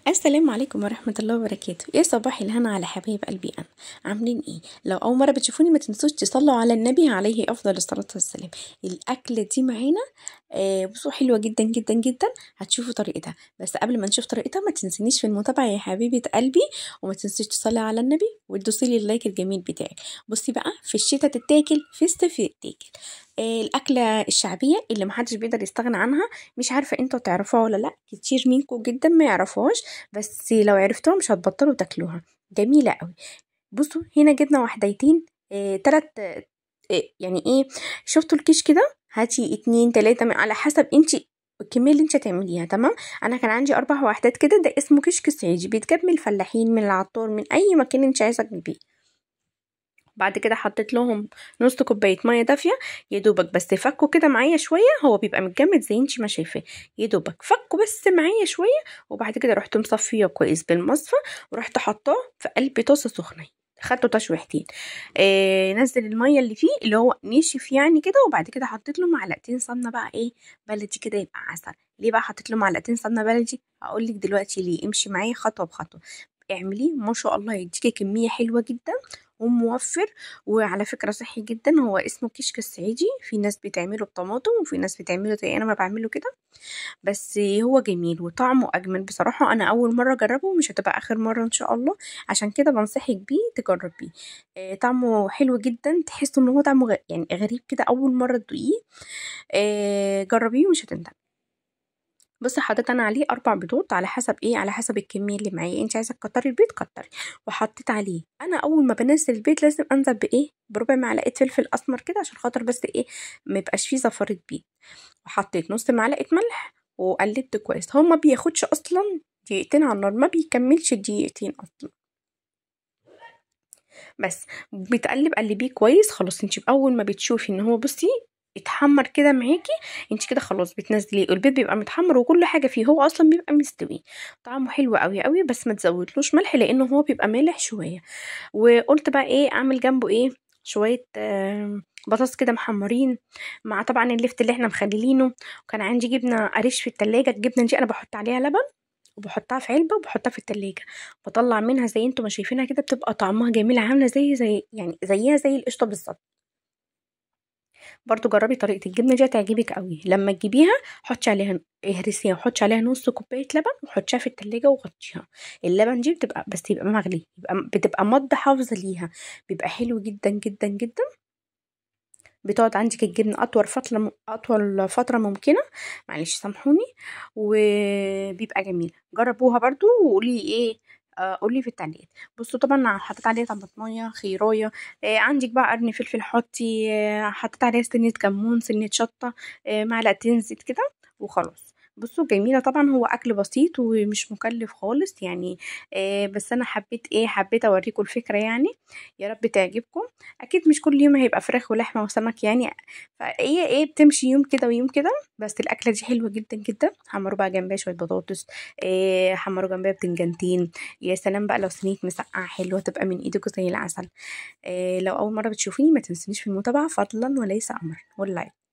السلام عليكم ورحمة الله وبركاته. يا صباح الهنا على حبايب قلبي. أنا عاملين ايه؟ لو أول مرة بتشوفوني ما تنسوش تصلوا على النبي عليه أفضل الصلاة والسلام. الأكلة دي معانا بصوا حلوة جدا جدا جدا. هتشوفوا طريقتها، بس قبل ما نشوف طريقتها ما تنسينيش في المتابعة يا حبيبة قلبي، وما تنسيش تصلي على النبي وتدوسيلي اللايك الجميل بتاعك. بصي بقى، في الشتاء تتاكل، في الصيف تتاكل. الأكلة الشعبية اللي محدش بيقدر يستغنى عنها. مش عارفة انتوا تعرفوها ولا لأ، كتير منكم جدا ما يعرفوهاش، بس لو عرفتوها مش هتبطلوا تاكلوها. جميلة قوي. بصوا هنا جبنا وحديتين، تلات، يعني ايه، شفتوا الكيش كده؟ هاتي 2 3 على حسب انتي الكمية اللي انت هتعمليها. تمام، انا كان عندي 4 وحدات كده. ده اسمه كشك صعيدي، بيتجاب من الفلاحين، من العطار، من اي مكان انت عايزه تجيبيه. بعد كده حطيت لهم نص كوبايه ميه دافيه يا دوبك، بس فكوا كده معايا شويه، هو بيبقى متجمد زي انتي ما شايفاه، يا دوبك فكوا بس معايا شويه. وبعد كده رحت مصفيه كويس بالمصفى، ورحت حطاه في قلب طاسه سخنه، خدته تشويحتين. نزل الميه اللي فيه اللي هو نشف يعني كده، وبعد كده حطيت له معلقتين سمنه بقى ايه، بلدي كده، يبقى عسل. ليه بقى حطيت له معلقتين سمنه بلدي؟ هقول لك دلوقتي ليه. امشي معايا خطوه بخطوه، اعمليه ما شاء الله يديكي كميه حلوه جدا وموفر. وعلى فكرة صحي جدا. هو اسمه كشك الصعيدي، في ناس بتعمله بطماطم وفي ناس بتعمله زي انا ما بعمله كده، بس هو جميل وطعمه اجمل بصراحة. انا اول مرة اجربه ومش هتبقى اخر مرة ان شاء الله، عشان كده بنصحك بيه تجربيه. طعمه حلو جدا، تحسوا ان هو طعمه يعني غريب كده اول مرة تدوقيه. جربيه ومش هتندمي. بصي حطيت انا عليه 4 بيضات، على حسب ايه، على حسب الكميه اللي معايا. انت عايزه تكتري البيض كتري. وحطيت عليه، انا اول ما بنزل البيض لازم انزل بايه، بربع معلقه فلفل اسمر كده، عشان خاطر بس ايه، ما يبقاش فيه زفاره بيض. وحطيت نص معلقه ملح وقلبت كويس. هو ما بياخدش اصلا دقيقتين على النار، ما بيكملش دقيقتين اصلا. بس بتقلب قلبيه كويس. خلاص انت اول ما بتشوفي ان هو بصي اتحمر كده معاكي، انت كده خلاص بتنزليه. البيض بيبقى متحمر وكل حاجه فيه، هو اصلا بيبقى مستوي، طعمه حلو قوي قوي. بس ما تزودلوش ملح لانه هو بيبقى مالح شويه. وقلت بقى ايه اعمل جنبه ايه، شويه بطاطس كده محمرين، مع طبعا اللفت اللي احنا مخليينه. وكان عندي جبنه قريش في التلاجة. الجبنه دي انا بحط عليها لبن، وبحطها في علبة وبحطها في التلاجة، بطلع منها زي انتوا ما شايفينها كده، بتبقى طعمها جميل، عاملة زي يعني زيها زي القشطة بالظبط. برضو جربي طريقة الجبنة دي هتعجبك قوي. لما تجيبيها حطي عليها، اهرسيها وحطي عليها نص كوباية لبن وحطيها في التلاجة وغطيها. اللبن دي بتبقى بس يبقى مغلي، بتبقى مض حافظة ليها، بيبقى حلو جدا جدا جدا. بتقعد عندك الجبنة أطول فترة ممكنة، معلش سامحوني. وبيبقى جميل. جربوها برضو وقولي ايه، قولي في التعليقات. بصوا طبعا أنا حطيت عليها طماطمية خيرايه، عندك بقى قرن فلفل حطي، حطيت عليها سنة كمون، سنة شطة، معلقتين زيت كده وخلاص. بصوا جميلة طبعا. هو أكل بسيط ومش مكلف خالص يعني. بس أنا حبيت ايه، حبيت أوريكم الفكرة يعني. يا رب تعجبكم. اكيد مش كل يوم هيبقى فراخ ولحمه وسمك يعني، فهي ايه بتمشي يوم كده ويوم كده. بس الاكله دي حلوه جدا جدا. حمروا بقى جنبها شويه بطاطس، حمروا جنبها بتنجانتين. يا سلام بقى لو صينيه مسقعه حلوه تبقى من ايدكم زي العسل. لو اول مره بتشوفيني ما تنسونيش في المتابعه فضلا وليس امرا واللايك.